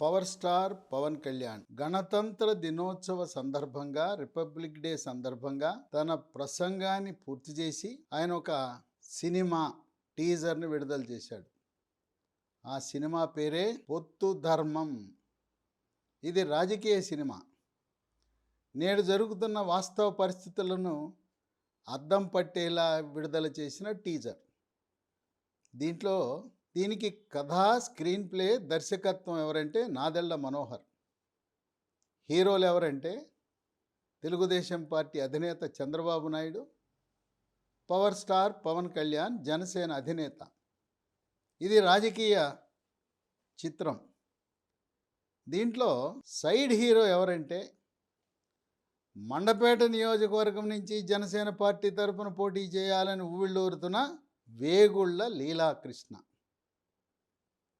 Power star Pawan Kalyan గణతంత్ర దినోత్సవ సందర్భంగా రిపబ్లిక్ డే సందర్భంగా తన ప్రసంగాన్ని పూర్తి చేసి ఆయన ఒక సినిమా టీజర్ని విడుదల చేశాడు. ఆ సినిమా పేరే పొత్తు ధర్మం. ఇది రాజకీయ సినిమా. నేడు జరుగుతున్న వాస్తవ పరిస్థితులను అద్దం పట్టేలా విడుదల చేసిన టీజర్. దీనికి కథా, స్క్రీన్ ప్లే, దర్శకత్వం ఎవరంటే నాదెళ్ల మనోహర్. హీరోలు ఎవరంటే తెలుగుదేశం పార్టీ అధినేత చంద్రబాబు నాయుడు, పవర్ స్టార్ పవన్ కళ్యాణ్, జనసేన అధినేత. ఇది రాజకీయ చిత్రం. దీంట్లో సైడ్ హీరో ఎవరంటే మండపేట నియోజకవర్గం నుంచి జనసేన పార్టీ తరపున పోటీ చేయాలని ఊళ్ళూరుతున్న వేగుళ్ళ లీలాకృష్ణ.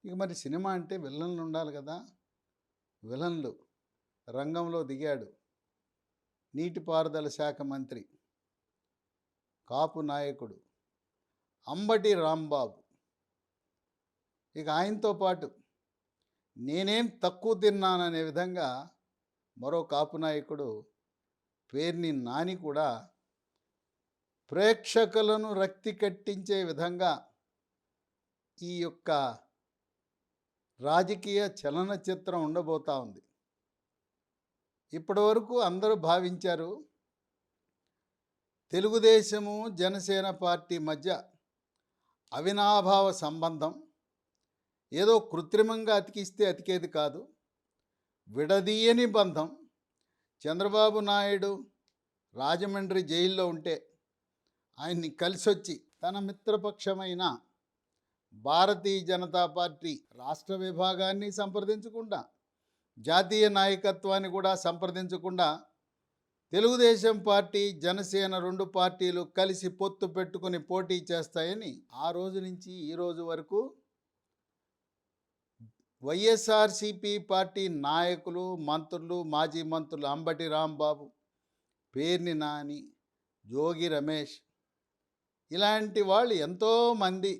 ఇక మరి సినిమా అంటే విలన్లు ఉండాలి కదా. విలన్లు రంగంలో దిగాడు నీటిపారుదల శాఖ మంత్రి, కాపు నాయకుడు అంబటి రాంబాబు. ఇక ఆయనతో పాటు నేనేం తక్కువ తిన్నాననే విధంగా మరో కాపు నాయకుడు పేర్ని నాని కూడా ప్రేక్షకులను రక్తి కట్టించే విధంగా ఈ యొక్క రాజకీయ చలనచిత్రం ఉండబోతా ఉంది. ఇప్పటి వరకు అందరూ భావించారు తెలుగుదేశము జనసేన పార్టీ మధ్య అవినాభావ సంబంధం, ఏదో కృత్రిమంగా అతికిస్తే అతికేది కాదు, విడదీయని బంధం. చంద్రబాబు నాయుడు రాజమండ్రి జైల్లో ఉంటే ఆయన్ని కలిసొచ్చి తన మిత్రపక్షమైన భారతీయ జనతా పార్టీ రాష్ట్ర విభాగాన్ని సంప్రదించకుండా, జాతీయ నాయకత్వాన్ని కూడా సంప్రదించకుండా తెలుగుదేశం పార్టీ, జనసేన రెండు పార్టీలు కలిసి పొత్తు పెట్టుకుని పోటీ చేస్తాయని ఆ రోజు నుంచి ఈ రోజు వరకు వైఎస్ఆర్సీపీ పార్టీ నాయకులు, మంత్రులు, మాజీ మంత్రులు అంబటి రాంబాబు, పేర్ని నాని, జోగి రమేష్ ఇలాంటి వాళ్ళు ఎంతోమంది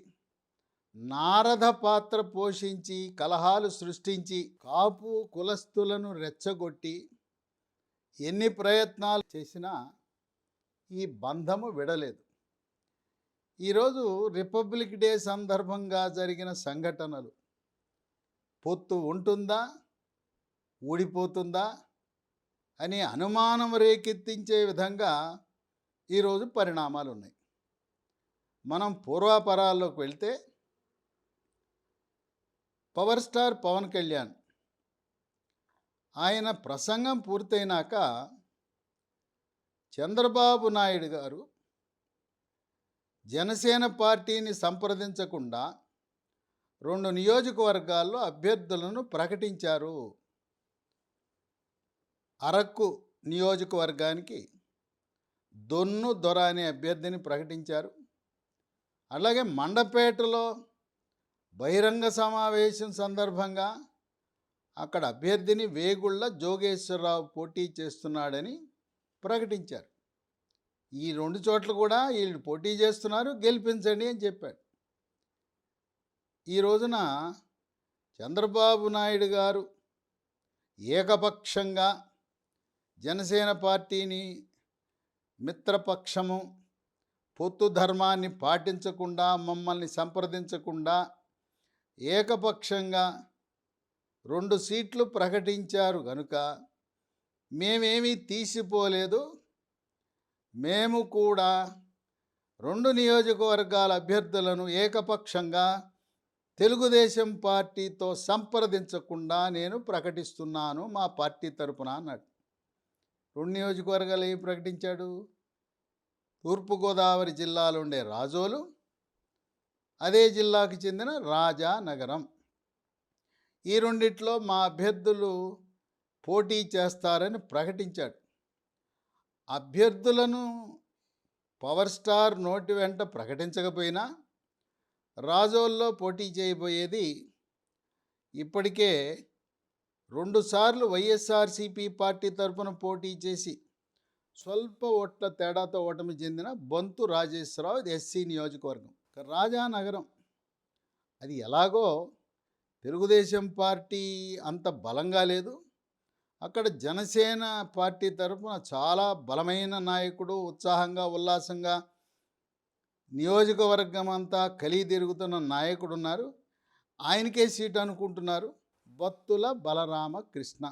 నారద పాత్ర పోషించి కలహాలు సృష్టించి కాపు కులస్తులను రెచ్చగొట్టి ఎన్ని ప్రయత్నాలు చేసినా ఈ బంధము విడలేదు. ఈరోజు రిపబ్లిక్ డే సందర్భంగా జరిగిన సంఘటనలు పొత్తు ఉంటుందా, ఊడిపోతుందా అని అనుమానం రేకెత్తించే విధంగా ఈరోజు పరిణామాలు ఉన్నాయి. మనం పూర్వాపరాల్లోకి వెళ్తే పవర్ స్టార్ పవన్ కళ్యాణ్ ఆయన ప్రసంగం పూర్తయినాక చంద్రబాబు నాయుడు గారు జనసేన పార్టీని సంప్రదించకుండా 2 నియోజకవర్గాల్లో అభ్యర్థులను ప్రకటించారు. అరకు నియోజకవర్గానికి దొన్ను దొర అనే అభ్యర్థిని ప్రకటించారు. అలాగే మండపేటలో బహిరంగ సమావేశం సందర్భంగా అక్కడ అభ్యర్థిని వేగుళ్ళ జోగేశ్వరరావు పోటీ చేస్తున్నాడని ప్రకటించారు. ఈ 2 చోట్ల కూడా వీళ్ళు పోటీ చేస్తున్నారు, గెలిపించండి అని చెప్పాడు. ఈ రోజున చంద్రబాబు నాయుడు గారు ఏకపక్షంగా జనసేన పార్టీని మిత్రపక్షము, పొత్తు ధర్మాన్ని పాటించకుండా, మమ్మల్ని సంప్రదించకుండా ఏకపక్షంగా 2 సీట్లు ప్రకటించారు కనుక మేమేమీ తీసిపోలేదు, మేము కూడా 2 నియోజకవర్గాల అభ్యర్థులను ఏకపక్షంగా తెలుగుదేశం పార్టీతో సంప్రదించకుండా నేను ప్రకటిస్తున్నాను మా పార్టీ తరపున అన్నాడు. 2 నియోజకవర్గాలు ఏమి ప్రకటించాడు? తూర్పుగోదావరి జిల్లాలో ఉండే రాజోలు, అదే జిల్లాకు చెందిన రాజానగరం. ఈ రెండిట్లో మా అభ్యర్థులు పోటీ చేస్తారని ప్రకటించాడు. అభ్యర్థులను పవర్ స్టార్ నోటి వెంట ప్రకటించకపోయినా రాజోల్లో పోటీ చేయబోయేది ఇప్పటికే 2 సార్లు వైఎస్ఆర్సీపీ పార్టీ తరఫున పోటీ చేసి స్వల్ప ఓట్ల తేడాతో ఓటమి చెందిన బొంతు రాజేశ్వరరావు, ఎస్సీ నియోజకవర్గం. రాజానగరం అది ఎలాగో తెలుగుదేశం పార్టీ అంత బలంగా లేదు. అక్కడ జనసేన పార్టీ తరఫున చాలా బలమైన నాయకుడు, ఉత్సాహంగా, ఉల్లాసంగా నియోజకవర్గం అంతా కలిగి తిరుగుతున్న నాయకుడున్నారు. ఆయనకే సీటు అనుకుంటున్నారు. బత్తుల బలరామకృష్ణ.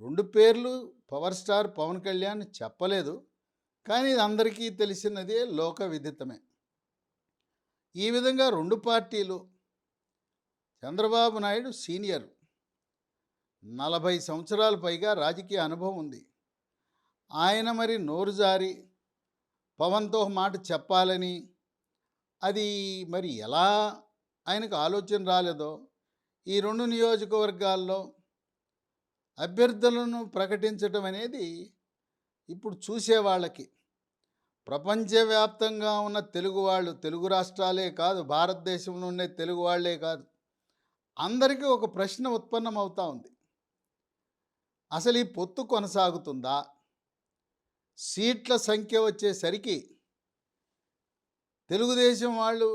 2 పేర్లు పవర్ స్టార్ పవన్ కళ్యాణ్ చెప్పలేదు. కానీ ఇది అందరికీ తెలిసినదే, లోక విదితమే. ఈ విధంగా 2 పార్టీలు, చంద్రబాబు నాయుడు సీనియర్, 40 సంవత్సరాలు పైగా రాజకీయ అనుభవం ఉంది. ఆయన మరి నోరు జారి పవన్తో ఒక మాట చెప్పాలని, అది మరి ఎలా ఆయనకు ఆలోచన రాలేదో, ఈ 2 నియోజకవర్గాల్లో అభ్యర్థులను ప్రకటించడం అనేది ఇప్పుడు చూసేవాళ్ళకి, ప్రపంచవ్యాప్తంగా ఉన్న తెలుగు వాళ్ళు, తెలుగు రాష్ట్రాలే కాదు, భారతదేశంలో ఉండే తెలుగు వాళ్ళే కాదు, అందరికీ ఒక ప్రశ్న ఉత్పన్నమవుతా ఉంది. అసలు ఈ పొత్తు కొనసాగుతుందా? సీట్ల సంఖ్య వచ్చేసరికి తెలుగుదేశం వాళ్ళు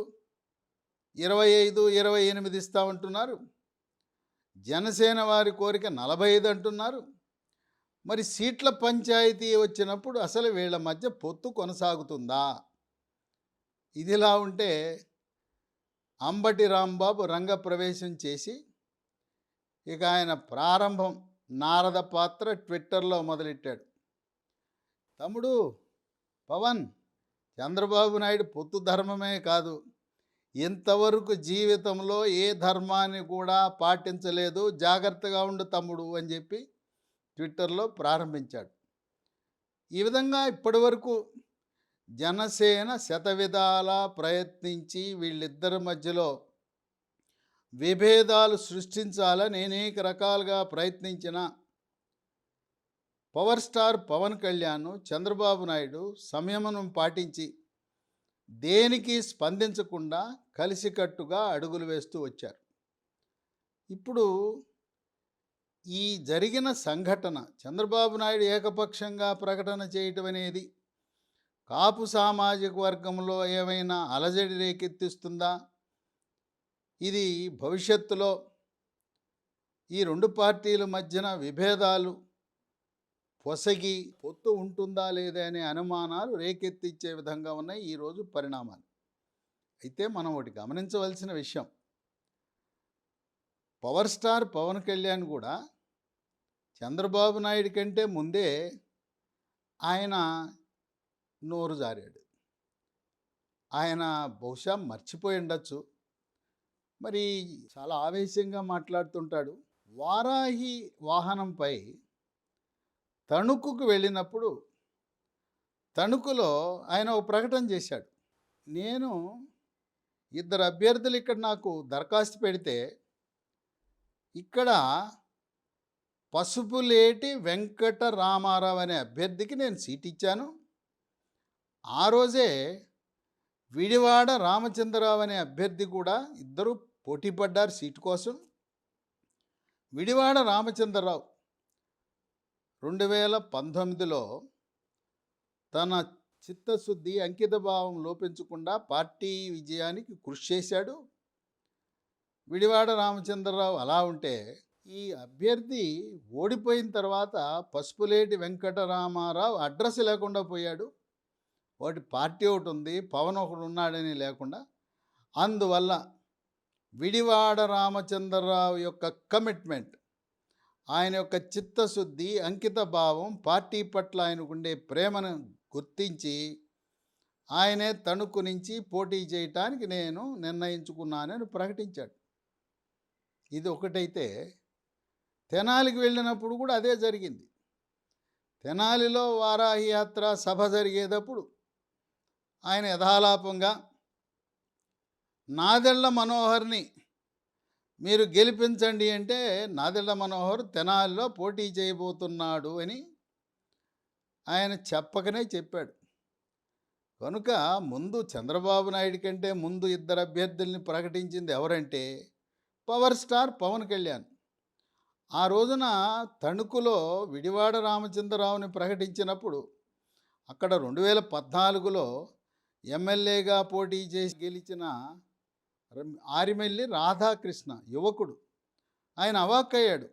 25, 28 ఇస్తామంటున్నారు. జనసేన వారి కోరిక 45 అంటున్నారు. మరి సీట్ల పంచాయతీ వచ్చినప్పుడు అసలు వీళ్ళ మధ్య పొత్తు కొనసాగుతుందా? ఇదిలా ఉంటే అంబటి రాంబాబు రంగప్రవేశం చేసి ఇక ఆయన ప్రారంభం, నారద పాత్ర ట్విట్టర్లో మొదలెట్టాడు. తమ్ముడు పవన్, చంద్రబాబు నాయుడు పొత్తు ధర్మమే కాదు, ఇంతవరకు జీవితంలో ఏ ధర్మాన్ని కూడా పాటించలేదు, జాగ్రత్తగా ఉండు తమ్ముడు అని చెప్పి ట్విట్టర్లో ప్రారంభించాడు. ఈ విధంగా ఇప్పటివరకు జనసేన శతవిధాల ప్రయత్నించి వీళ్ళిద్దరి మధ్యలో విభేదాలు సృష్టించాలని అనేక రకాలుగా ప్రయత్నించిన పవర్ స్టార్ పవన్ కళ్యాణ్, చంద్రబాబు నాయుడు సంయమనం పాటించి దేనికి స్పందించకుండా కలిసికట్టుగా అడుగులు వేస్తూ వచ్చారు. ఇప్పుడు ఈ జరిగిన సంఘటన, చంద్రబాబు నాయుడు ఏకపక్షంగా ప్రకటన చేయటం అనేది కాపు సామాజిక వర్గంలో ఏమైనా అలజడి రేకెత్తిస్తుందా? ఇది భవిష్యత్తులో ఈ 2 పార్టీల మధ్యన విభేదాలు పొసగి పొత్తు ఉంటుందా లేదా అనే అనుమానాలు రేకెత్తించే విధంగా ఉన్నాయి ఈరోజు పరిణామాలు. అయితే మనం ఒకటి గమనించవలసిన విషయం, పవర్ స్టార్ పవన్ కళ్యాణ్ కూడా చంద్రబాబు నాయుడు కంటే ముందే ఆయన నోరు జారాడు. ఆయన బహుశా మర్చిపోయి ఉండొచ్చు. మరి చాలా ఆవేశంగా మాట్లాడుతుంటాడు. వారాహి వాహనంపై తణుకుకు వెళ్ళినప్పుడు తణుకులో ఆయన ఒక ప్రకటన చేశాడు. నేను 2 అభ్యర్థులు ఇక్కడ నాకు దరఖాస్తు పెడితే ఇక్కడ పసుపులేటి వెంకట రామారావు అనే అభ్యర్థికి నేను సీట్ ఇచ్చాను. ఆ రోజే విడివాడ రామచంద్రరావు అనే అభ్యర్థి కూడా ఇద్దరు పోటీ పడ్డారు సీటు కోసం. విడివాడ రామచంద్రరావు 2019లో తన చిత్తశుద్ధి, అంకితభావం లోపించకుండా పార్టీ విజయానికి కృషి చేశాడు. విడివాడ రామచంద్రరావు అలా ఉంటే, ఈ అభ్యర్థి ఓడిపోయిన తర్వాత పసుపులేటి వెంకటరామారావు అడ్రస్ లేకుండా పోయాడు. ఒకటి పార్టీ ఒకటి ఉంది, పవన్ ఒకడు ఉన్నాడని లేకుండా. అందువల్ల విడివాడ రామచంద్రరావు యొక్క కమిట్మెంట్, ఆయన యొక్క చిత్తశుద్ధి, అంకిత భావం, పార్టీ పట్ల ఆయనకుండే ప్రేమను గుర్తించి ఆయనే తణుకు నుంచి పోటీ చేయటానికి నేను నిర్ణయించుకున్నానని ప్రకటించాడు. ఇది ఒకటైతే, తెనాలికి వెళ్ళినప్పుడు కూడా అదే జరిగింది. తెనాలిలో వారాహి యాత్ర సభ జరిగేటప్పుడు ఆయన యథాలాపంగా నాదెళ్ల మనోహర్ని మీరు గెలిపించండి అంటే, నాదెళ్ల మనోహర్ తెనాలిలో పోటీ చేయబోతున్నాడు అని ఆయన చెప్పకనే చెప్పాడు. కనుక ముందు చంద్రబాబు నాయుడు కంటే ముందు 2 అభ్యర్థుల్ని ప్రకటించింది ఎవరంటే పవర్ స్టార్ పవన్ కళ్యాణ్. ఆ రోజున తణుకులో విడివాడ రామచంద్రరావుని ప్రకటించినప్పుడు అక్కడ 2014లో ఎమ్మెల్యేగా పోటీ చేసి గెలిచిన ఆరిమెల్లి రాధాకృష్ణ యువకుడు. ఆయన అవాక్కయ్యాడు.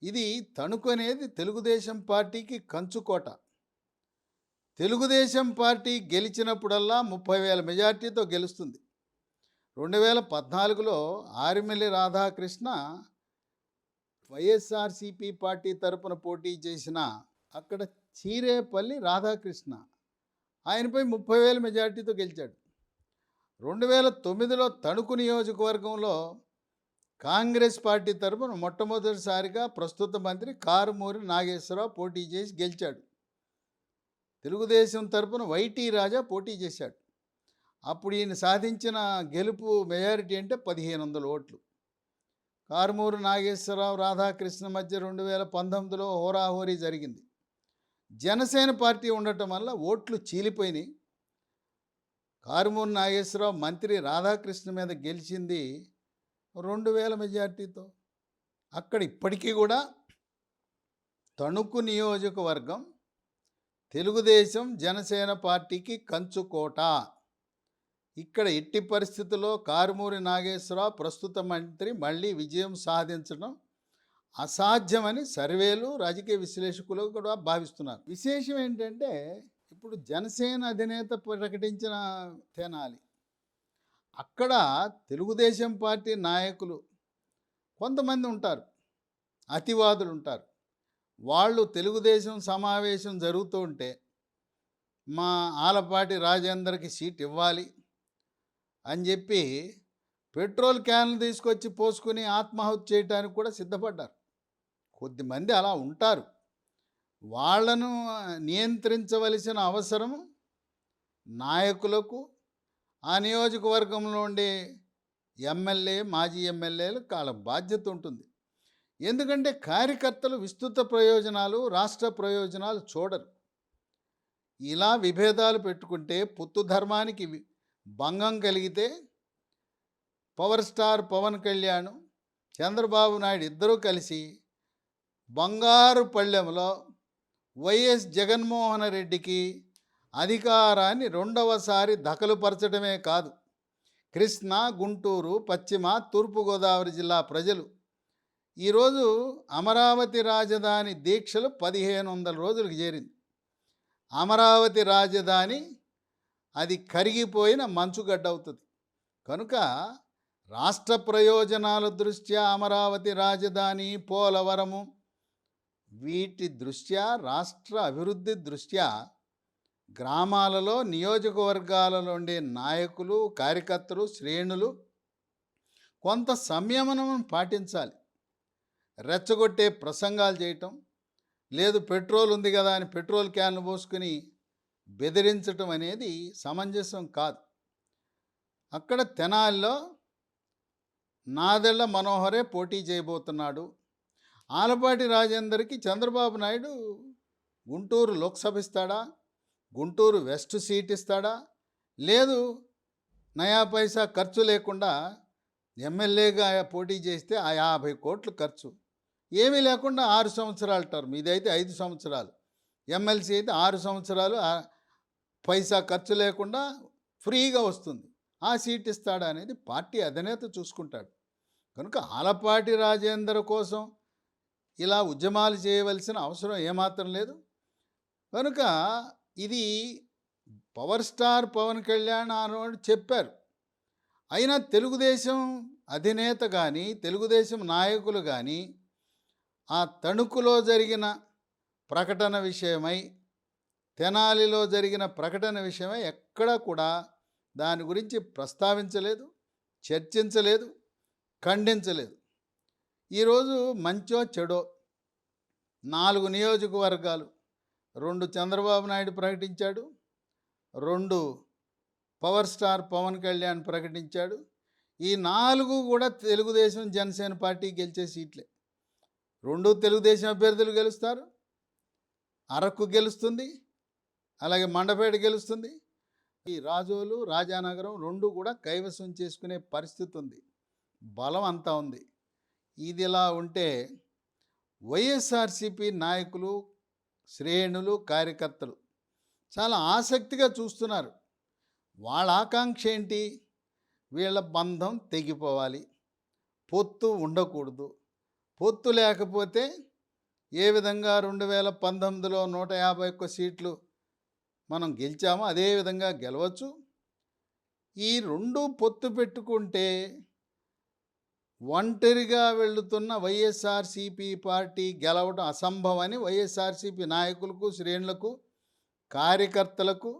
ఇది తణుకు అనేది తెలుగుదేశం పార్టీకి కంచుకోట. తెలుగుదేశం పార్టీ గెలిచినప్పుడల్లా 30,000 మెజార్టీతో గెలుస్తుంది. 2014లో ఆరిమెల్లి రాధాకృష్ణ వైఎస్ఆర్సీపీ పార్టీ తరపున పోటీ చేసిన అక్కడ చీరేపల్లి రాధాకృష్ణ ఆయనపై 30,000 మెజార్టీతో గెలిచాడు. 2009లో తణుకు నియోజకవర్గంలో కాంగ్రెస్ పార్టీ తరపున మొట్టమొదటిసారిగా ప్రస్తుత మంత్రి కారుమూరి నాగేశ్వరరావు పోటీ చేసి గెలిచాడు. తెలుగుదేశం తరపున వైటీ రాజా పోటీ చేశాడు. అప్పుడు ఈయన సాధించిన గెలుపు మెజారిటీ అంటే 1,500 ఓట్లు. కారుమూరి నాగేశ్వరరావు రాధాకృష్ణ మధ్య 2019లో హోరాహోరీ జరిగింది. జనసేన పార్టీ ఉండటం వల్ల ఓట్లు చీలిపోయినాయి. కారుమూరి నాగేశ్వరరావు మంత్రి రాధాకృష్ణ మీద గెలిచింది 2,000 మెజార్టీతో. అక్కడ ఇప్పటికీ కూడా తణుకు నియోజకవర్గం తెలుగుదేశం జనసేన పార్టీకి కంచుకోట. ఇక్కడ ఎట్టి పరిస్థితుల్లో కారుమూరి నాగేశ్వరరావు ప్రస్తుత మంత్రి మళ్ళీ విజయం సాధించడం అసాధ్యమని సర్వేలు రాజకీయ విశ్లేషకులు కూడా భావిస్తున్నారు. విశేషం ఏంటంటే ఇప్పుడు జనసేన అధినేత ప్రకటించిన తెనాలి, అక్కడ తెలుగుదేశం పార్టీ నాయకులు కొంతమంది ఉంటారు, అతివాదులు ఉంటారు. వాళ్ళు తెలుగుదేశం సమావేశం జరుగుతూ ఉంటే మా ఆలపాటి రాజేందర్కి సీట్ ఇవ్వాలి అని చెప్పి పెట్రోల్ క్యాన్లు తీసుకొచ్చి పోసుకుని ఆత్మాహుతి చేయడానికి కూడా సిద్ధపడ్డారు. కొద్దిమంది అలా ఉంటారు. వాళ్లను నియంత్రించవలసిన అవసరం నాయకులకు, ఆ నియోజకవర్గంలో ఉండే ఎమ్మెల్యే, మాజీ ఎమ్మెల్యేలు వాళ్ళ బాధ్యత ఉంటుంది. ఎందుకంటే కార్యకర్తలు విస్తృత ప్రయోజనాలు, రాష్ట్ర ప్రయోజనాలు చూడరు. ఇలా విభేదాలు పెట్టుకుంటే పొత్తు ధర్మానికి భంగం కలిగితే పవర్ స్టార్ పవన్ కళ్యాణ్, చంద్రబాబు నాయుడు ఇద్దరూ కలిసి బంగారు పళ్ళెంలో వైఎస్ జగన్మోహన్ రెడ్డికి అధికారాన్ని రెండవసారి దఖలుపరచడమే కాదు, కృష్ణా, గుంటూరు, పశ్చిమ, తూర్పుగోదావరి జిల్లా ప్రజలు ఈరోజు అమరావతి రాజధాని దీక్షలు 1,500 రోజులకు చేరింది. అమరావతి రాజధాని అది కరిగిపోయిన మంచుగడ్డ అవుతుంది. కనుక రాష్ట్ర ప్రయోజనాల దృష్ట్యా అమరావతి రాజధాని, పోలవరము వీటి దృష్ట్యా, రాష్ట్ర అభివృద్ధి దృష్ట్యా గ్రామాలలో, నియోజకవర్గాలలో ఉండే నాయకులు, కార్యకర్తలు, శ్రేణులు కొంత సంయమనం పాటించాలి. రెచ్చగొట్టే ప్రసంగాలు చేయటం లేదు, పెట్రోల్ ఉంది కదా అని పెట్రోల్ క్యాన్లు పోసుకుని బెదిరించటం అనేది సమంజసం కాదు. అక్కడ తెనాలిలో నాదెళ్ల మనోహరే పోటీ చేయబోతున్నాడు. ఆలపాటి రాజేందర్కి చంద్రబాబు నాయుడు గుంటూరు లోక్సభ ఇస్తాడా, గుంటూరు వెస్ట్ సీట్ ఇస్తాడా, లేదు నయా పైసా ఖర్చు లేకుండా ఎమ్మెల్యేగా పోటీ చేస్తే ఆ 50 కోట్లు ఖర్చు ఏమీ లేకుండా 6 సంవత్సరాల టర్మ్, ఇదైతే 5 సంవత్సరాలు, ఎమ్మెల్సీ అయితే 6 సంవత్సరాలు పైసా ఖర్చు లేకుండా ఫ్రీగా వస్తుంది. ఆ సీట్ ఇస్తాడా అనేది పార్టీ అధినేత చూసుకుంటాడు. కనుక ఆలపాటి రాజేందర్ కోసం ఇలా ఉద్యమాలు చేయవలసిన అవసరం ఏమాత్రం లేదు. కనుక ఇది పవర్ స్టార్ పవన్ కళ్యాణ్ అని చెప్పారు. అయినా తెలుగుదేశం అధినేత కానీ, తెలుగుదేశం నాయకులు కానీ ఆ తణుకులో జరిగిన ప్రకటన విషయమై, తెనాలిలో జరిగిన ప్రకటన విషయమై ఎక్కడా కూడా దాని గురించి ప్రస్తావించలేదు, చర్చించలేదు, ఖండించలేదు. ఈరోజు మంచో చెడో 4 నియోజకవర్గాలు, 2 చంద్రబాబు నాయుడు ప్రకటించాడు, 2 పవర్ స్టార్ పవన్ కళ్యాణ్ ప్రకటించాడు. ఈ 4 కూడా తెలుగుదేశం జనసేన పార్టీ గెలిచే సీట్లే. 2 తెలుగుదేశం అభ్యర్థులు గెలుస్తారు. అరకు గెలుస్తుంది, అలాగే మండపేట గెలుస్తుంది. ఈ రాజోలు, రాజానగరం 2 కూడా కైవసం చేసుకునే పరిస్థితి ఉంది, బలం అంతా ఉంది. ఇదిలా ఉంటే వైఎస్ఆర్సీపీ నాయకులు, శ్రేణులు, కార్యకర్తలు చాలా ఆసక్తిగా చూస్తున్నారు. వాళ్ళ ఆకాంక్ష ఏంటి? వీళ్ళ బంధం తెగిపోవాలి, పొత్తు ఉండకూడదు. పొత్తు లేకపోతే ఏ విధంగా 2019లో 151 సీట్లు మనం గెలిచామో అదే విధంగా గెలవచ్చు. ఈ 2 పొత్తు పెట్టుకుంటే ఒంటరిగా వెళుతున్న వైఎస్ఆర్సీపీ పార్టీ గెలవడం అసంభవమని వైఎస్ఆర్సీపీ నాయకులకు, శ్రేణులకు, కార్యకర్తలకు,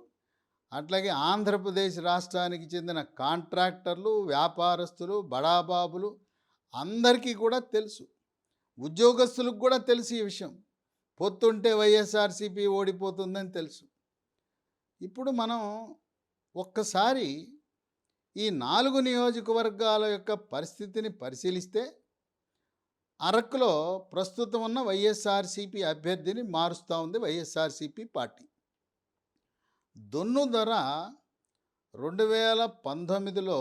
అట్లాగే ఆంధ్రప్రదేశ్ రాష్ట్రానికి చెందిన కాంట్రాక్టర్లు, వ్యాపారస్తులు, బడాబాబులు అందరికీ కూడా తెలుసు. ఉద్యోగస్తులకు కూడా తెలుసు ఈ విషయం. పొత్తుంటే వైఎస్ఆర్సీపీ ఓడిపోతుందని తెలుసు. ఇప్పుడు మనం ఒక్కసారి ఈ 4 నియోజకవర్గాల యొక్క పరిస్థితిని పరిశీలిస్తే అరకులో ప్రస్తుతం ఉన్న వైఎస్ఆర్సీపీ అభ్యర్థిని మారుస్తూ ఉంది వైఎస్ఆర్సీపీ పార్టీ. దొన్నుదొర 2019లో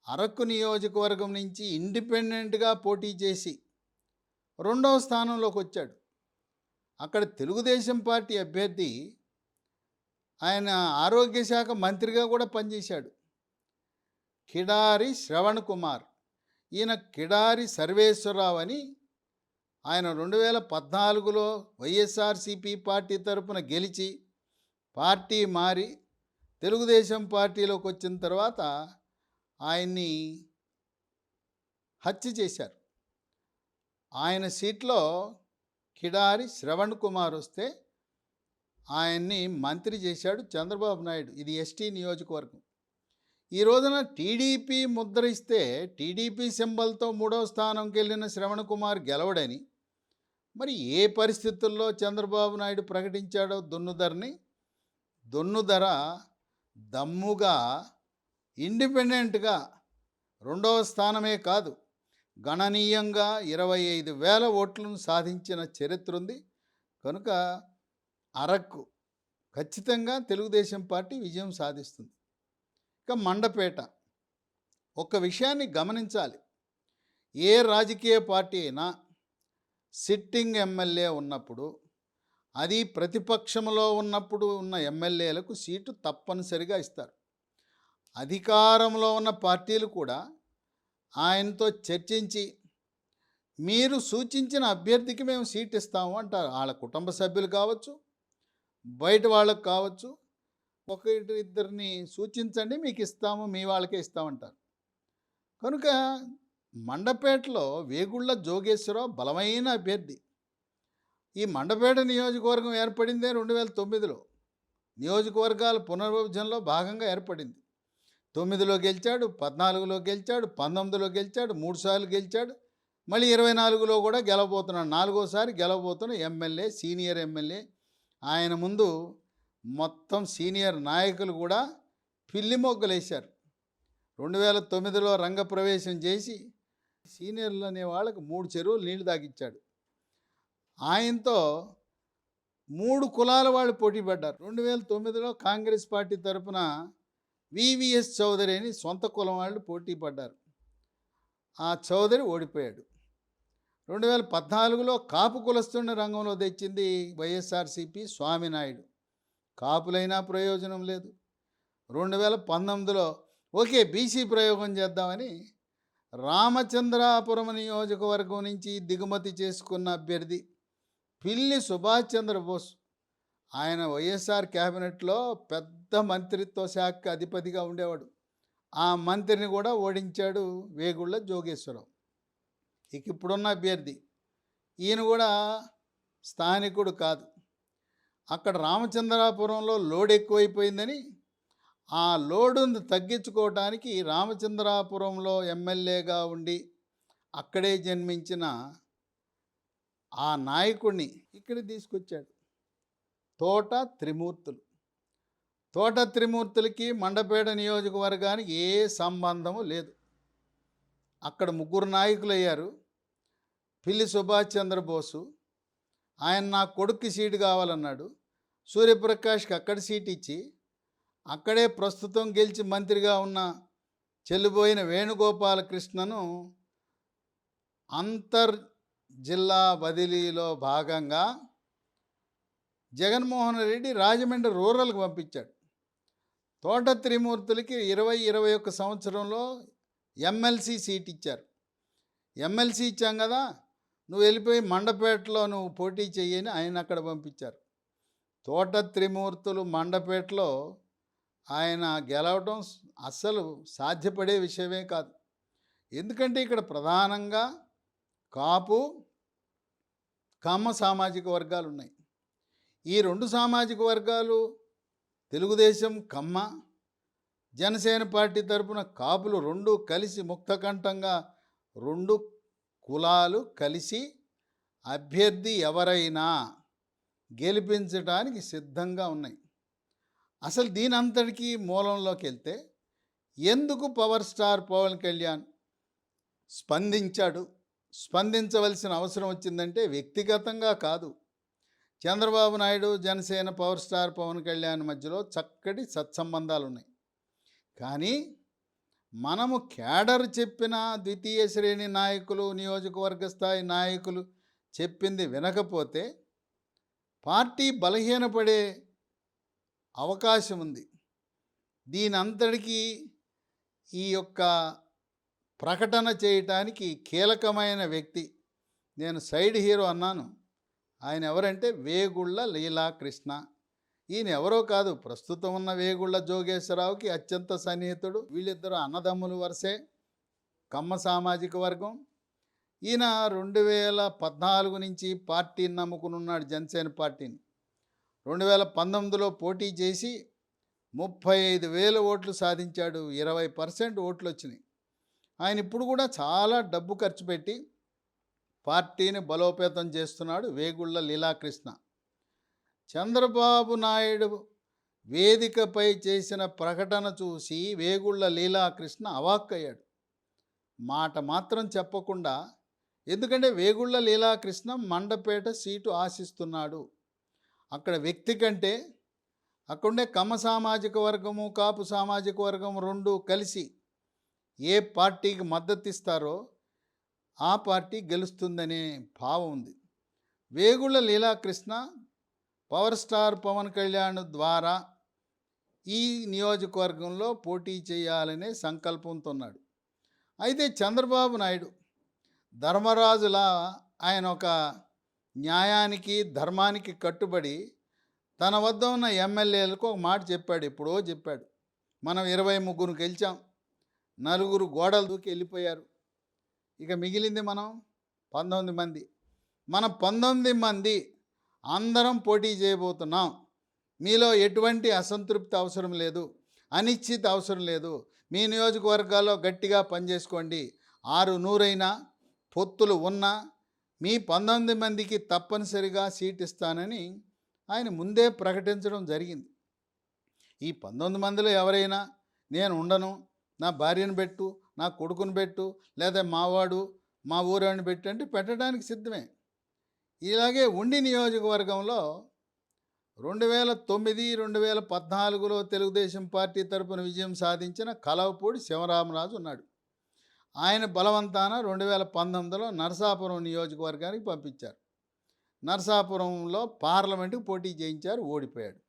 అరకు నియోజకవర్గం నుంచి ఇండిపెండెంట్గా పోటీ చేసి 2వ స్థానంలోకి వచ్చాడు. అక్కడ తెలుగుదేశం పార్టీ అభ్యర్థి, ఆయన ఆరోగ్య శాఖ మంత్రిగా కూడా పనిచేశాడు, కిడారి శ్రవణ్ కుమార్. ఈయన కిడారి సర్వేశ్వరరావు అని. ఆయన 2014లో వైఎస్ఆర్సీపీ పార్టీ తరపున గెలిచి పార్టీ మారి తెలుగుదేశం పార్టీలోకి వచ్చిన తర్వాత ఆయన్ని హత్య చేశారు. ఆయన సీట్లో కిడారి శ్రవణ్ కుమార్ వస్తే ఆయన్ని మంత్రి చేశాడు చంద్రబాబు నాయుడు. ఇది ఎస్టీ నియోజకవర్గం. ఈ రోజున టీడీపీ ముద్ర ఇస్తే టీడీపీ సింబల్తో 3వ స్థానంకి వెళ్ళిన శ్రవణ్ కుమార్ గెలవడని మరి ఏ పరిస్థితుల్లో చంద్రబాబు నాయుడు ప్రకటించాడో దొన్నుదరని. దొన్నుదర దమ్ముగా ఇండిపెండెంట్గా 2వ స్థానమే కాదు, గణనీయంగా 25,000 ఓట్లను సాధించిన చరిత్ర ఉంది. కనుక అరకు ఖచ్చితంగా తెలుగుదేశం పార్టీ విజయం సాధిస్తుంది. ఇక మండపేట, ఒక విషయాన్ని గమనించాలి. ఏ రాజకీయ పార్టీ అయినా సిట్టింగ్ ఎమ్మెల్యే ఉన్నప్పుడు, అది ప్రతిపక్షంలో ఉన్నప్పుడు ఉన్న ఎమ్మెల్యేలకు సీటు తప్పనిసరిగా ఇస్తారు. అధికారంలో ఉన్న పార్టీలు కూడా ఆయనతో చర్చించి మీరు సూచించిన అభ్యర్థికి మేము సీట్ ఇస్తాము అంటారు. వాళ్ళ కుటుంబ సభ్యులు కావచ్చు, బయట వాళ్ళకు కావచ్చు, ఇద్దరిని సూచించండి మీకు ఇస్తాము, మీ వాళ్ళకే ఇస్తామంటారు. కనుక మండపేటలో వేగుళ్ళ జోగేశ్వరరావు బలమైన అభ్యర్థి. ఈ మండపేట నియోజకవర్గం ఏర్పడిందే 2009లో. నియోజకవర్గాల పునర్విభజనలో భాగంగా ఏర్పడింది. 9లో గెలిచాడు, 14లో గెలిచాడు, 19లో గెలిచాడు, 3 సార్లు గెలిచాడు. మళ్ళీ 24లో కూడా గెలవబోతున్నాడు. 4వసారి గెలవబోతున్న ఎమ్మెల్యే, సీనియర్ ఎమ్మెల్యే. ఆయన ముందు మొత్తం సీనియర్ నాయకులు కూడా పిల్లి మొగ్గలేశారు. 2009లో రంగప్రవేశం చేసి సీనియర్లు అనే వాళ్ళకు 3 చెరువులు నీళ్లు తాగిచ్చాడు. ఆయనతో 3 కులాల వాళ్ళు పోటీ పడ్డారు. 2009లో కాంగ్రెస్ పార్టీ తరఫున వివిఎస్ చౌదరి అని సొంత కులం వాళ్ళు పోటీ పడ్డారు. ఆ చౌదరి ఓడిపోయాడు. 2014లో కాపు కులస్తుని రంగంలో తెచ్చింది వైఎస్ఆర్సీపీ స్వామినాయుడు. కాపులైనా ప్రయోజనం లేదు. 2019లో ఓకే బీసీ ప్రయోగం చేద్దామని రామచంద్రాపురం నియోజకవర్గం నుంచి దిగుమతి చేసుకున్న అభ్యర్థి పిల్లి సుభాష్ చంద్రబోస్. ఆయన వైఎస్ఆర్ క్యాబినెట్లో పెద్ద మంత్రిత్వ శాఖ అధిపతిగా ఉండేవాడు. ఆ మంత్రిని కూడా ఓడించాడు వేగుళ్ళ జోగేశ్వరరావు. ఇక ఇప్పుడున్న అభ్యర్థి ఈయన కూడా స్థానికుడు కాదు. అక్కడ రామచంద్రాపురంలో లోడ్ ఎక్కువైపోయిందని ఆ లోడును తగ్గించుకోవడానికి రామచంద్రాపురంలో ఎమ్మెల్యేగా ఉండి అక్కడే జన్మించిన ఆ నాయకుడిని ఇక్కడ తీసుకొచ్చాడు. తోట త్రిమూర్తులు. తోట త్రిమూర్తులకి మండపేట నియోజకవర్గానికి ఏ సంబంధము లేదు. అక్కడ 3 నాయకులు అయ్యారు. పిల్లి సుభాష్ చంద్రబోసు, ఆయన నా కొడుక్కి సీటు కావాలన్నాడు. సూర్యప్రకాష్కి అక్కడ సీట్ ఇచ్చి అక్కడే ప్రస్తుతం గెలిచి మంత్రిగా ఉన్న చెల్లిపోయిన వేణుగోపాలకృష్ణను జిల్లా బదిలీలో భాగంగా జగన్మోహన్ రెడ్డి రాజమండ్రి రూరల్కి పంపించాడు. తోట త్రిమూర్తులకి 21 సంవత్సరంలో ఎమ్మెల్సీ సీట్ ఇచ్చారు. ఎమ్మెల్సీ ఇచ్చాం కదా, నువ్వు వెళ్ళిపోయి మండపేటలో నువ్వు పోటీ చెయ్యని ఆయన అక్కడ పంపించారు. తోట త్రిమూర్తులు మండపేటలో ఆయన గెలవడం అస్సలు సాధ్యపడే విషయమే కాదు. ఎందుకంటే ఇక్కడ ప్రధానంగా కాపు, కమ్మ సామాజిక వర్గాలు ఉన్నాయి. ఈ 2 సామాజిక వర్గాలు తెలుగుదేశం, కమ్మ, జనసేన పార్టీ తరపున కాపులు 2 కలిసి ముక్తకంఠంగా 2 కులాలు కలిసి అభ్యర్థి ఎవరైనా గెలిపించడానికి సిద్ధంగా ఉన్నాయి. అసలు దీని అంతటికీ మూలంలోకి వెళ్తే ఎందుకు పవర్ స్టార్ పవన్ కళ్యాణ్ స్పందించవలసిన అవసరం వచ్చిందంటే వ్యక్తిగతంగా కాదు, చంద్రబాబు నాయుడు, జనసేన, పవర్ స్టార్ పవన్ కళ్యాణ్ మధ్యలో చక్కటి సత్సంబంధాలు ఉన్నాయి. కానీ మనము క్యాడర్ చెప్పిన ద్వితీయ శ్రేణి నాయకులు, నియోజకవర్గ స్థాయి నాయకులు చెప్పింది వినకపోతే పార్టీ బలహీనపడే అవకాశం ఉంది. దీని అంతటికీ ఈ యొక్క ప్రకటన చేయటానికి కీలకమైన వ్యక్తి, నేను సైడ్ హీరో అన్నాను, ఆయన ఎవరంటే వేగుళ్ళ లీలాకృష్ణ. ఈయన ఎవరో కాదు, ప్రస్తుతం ఉన్న వేగుళ్ళ జోగేశ్వరరావుకి అత్యంత సన్నిహితుడు. వీళ్ళిద్దరూ అన్నదమ్ములు వరుసే, కమ్మ సామాజిక వర్గం. ఈయన 2014 నుంచి పార్టీని నమ్ముకున్నాడు, జనసేన పార్టీని. 2019లో పోటీ చేసి 35,000 ఓట్లు సాధించాడు. 20% ఓట్లు వచ్చినాయి. ఆయన ఇప్పుడు కూడా చాలా డబ్బు ఖర్చు పెట్టి పార్టీని బలోపేతం చేస్తున్నాడు వేగుళ్ళ లీలాకృష్ణ. చంద్రబాబు నాయుడు వేదికపై చేసిన ప్రకటన చూసి వేగుళ్ళ లీలాకృష్ణ అవాక్కయ్యాడు. మాట మాత్రం చెప్పకుండా, ఎందుకంటే వేగుళ్ళ లీలాకృష్ణ మండపేట సీటు ఆశిస్తున్నాడు. అక్కడ వ్యక్తి కంటే అక్కడుండే కమ్మ సామాజిక వర్గము, కాపు సామాజిక వర్గం 2 కలిసి ఏ పార్టీకి మద్దతు ఇస్తారో ఆ పార్టీ గెలుస్తుందనే భావం ఉంది. వేగుళ్ళ లీలాకృష్ణ పవర్ స్టార్ పవన్ కళ్యాణ్ ద్వారా ఈ నియోజకవర్గంలో పోటీ చేయాలనే సంకల్పంతో ఉన్నాడు. అయితే చంద్రబాబు నాయుడు ధర్మరాజులా ఆయన ఒక న్యాయానికి, ధర్మానికి కట్టుబడి తన వద్ద ఉన్న ఎమ్మెల్యేలకు ఒక మాట చెప్పాడు, ఎప్పుడో చెప్పాడు. మనం 23 గెలిచాం, 4 గోడలు దూకి వెళ్ళిపోయారు, ఇక మిగిలింది మనం 19 మంది. మనం 19 మంది అందరం పోటీ చేయబోతున్నాం. మీలో ఎటువంటి అసంతృప్తి అవసరం లేదు, అనిశ్చిత అవసరం లేదు. మీ నియోజకవర్గాల్లో గట్టిగా పనిచేసుకోండి. 600 పొత్తులు ఉన్నా మీ 19 మందికి తప్పనిసరిగా సీట్ ఇస్తానని ఆయన ముందే ప్రకటించడం జరిగింది. ఈ 19 మందిలో ఎవరైనా నేను ఉండను, నా భార్యను పెట్టు, నా కొడుకుని పెట్టు, లేదా మావాడు మా ఊరాన్ని పెట్టు అంటే పెట్టడానికి సిద్ధమే. ఇలాగే ఉండి నియోజకవర్గంలో 2009, 2014లో తెలుగుదేశం పార్టీ తరపున విజయం సాధించిన కలవపూడి శివరామరాజు ఉన్నాడు. ఆయన బలవంతాన 2019లో నరసాపురం నియోజకవర్గానికి పంపించారు. నరసాపురంలో పార్లమెంటుకు పోటీ చేయించారు, ఓడిపోయాడు.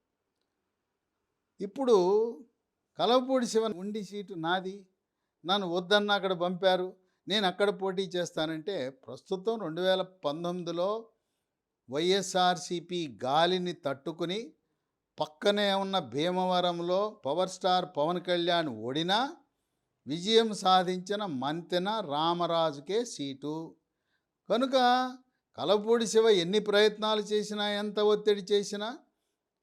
ఇప్పుడు కలవపూడి శివ ఉండి సీటు నాది, నన్ను వద్దన్న అక్కడ పంపారు, నేను అక్కడ పోటీ చేస్తానంటే ప్రస్తుతం 2019లో వైఎస్ఆర్సీపీ గాలిని తట్టుకుని పక్కనే ఉన్న భీమవరంలో పవర్ స్టార్ పవన్ కళ్యాణ్ ఓడినా విజయం సాధించిన మంతెన రామరాజుకే సీటు. కనుక కలవపూడి శివ ఎన్ని ప్రయత్నాలు చేసినా, ఎంత ఒత్తిడి చేసినా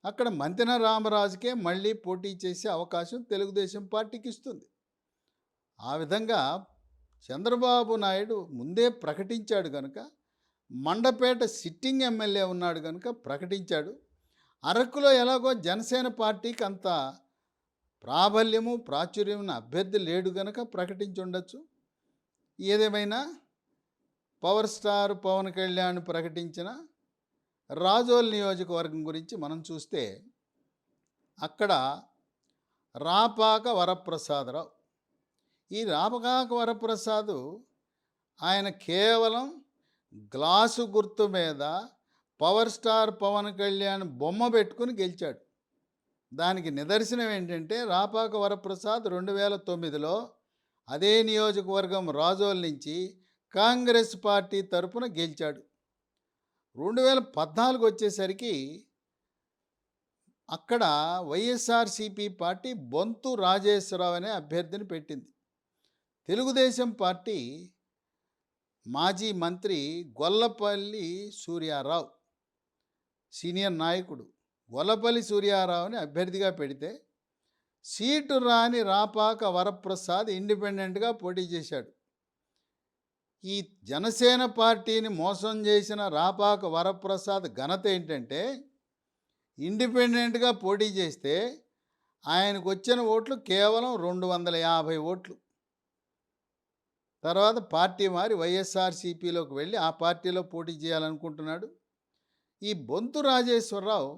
అక్కడ మంతెన రామరాజుకే మళ్ళీ పోటీ చేసే అవకాశం తెలుగుదేశం పార్టీకి ఇస్తుంది. ఆ విధంగా చంద్రబాబు నాయుడు ముందే ప్రకటించాడు కనుక, మండపేట సిట్టింగ్ ఎమ్మెల్యే ఉన్నాడు కనుక ప్రకటించాడు. అరకులో ఎలాగో జనసేన పార్టీకి అంత ప్రాబల్యము, ప్రాచుర్యం ఉన్న అభ్యర్థి లేడు కనుక ప్రకటించి ఉండొచ్చు. ఏదేమైనా పవర్ స్టార్ పవన్ కళ్యాణ్ ప్రకటించిన రాజోల్ నియోజకవర్గం గురించి మనం చూస్తే అక్కడ రాపాక వరప్రసాదరావు. ఈ రాపాక వరప్రసాదు ఆయన కేవలం గ్లాసు గుర్తు మీద పవర్ స్టార్ పవన్ కళ్యాణ్ బొమ్మ పెట్టుకుని గెలిచాడు. దానికి నిదర్శనం ఏంటంటే రాపాక వరప్రసాద్ 2009లో అదే నియోజకవర్గం రాజోల్ నుంచి కాంగ్రెస్ పార్టీ తరపున గెలిచాడు. 2014 వచ్చేసరికి అక్కడ వైఎస్ఆర్సీపీ పార్టీ బొంతు రాజేశ్వరరావు అనే అభ్యర్థిని పెట్టింది. తెలుగుదేశం పార్టీ మాజీ మంత్రి గొల్లపల్లి సూర్యారావు, సీనియర్ నాయకుడు గొల్లపల్లి సూర్యారావుని అభ్యర్థిగా పెడితే సీటు రాని రాపాక వరప్రసాద్ ఇండిపెండెంట్గా పోటీ చేశాడు. ఈ జనసేన పార్టీని మోసం చేసిన రాపాక వరప్రసాద్ ఘనత ఏంటంటే ఇండిపెండెంట్గా పోటీ చేస్తే ఆయనకు వచ్చిన ఓట్లు కేవలం 250 ఓట్లు. తర్వాత పార్టీ మారి వైఎస్ఆర్సీపీలోకి వెళ్ళి ఆ పార్టీలో పోటీ చేయాలనుకుంటున్నాడు. ఈ బొంతు రాజేశ్వరరావు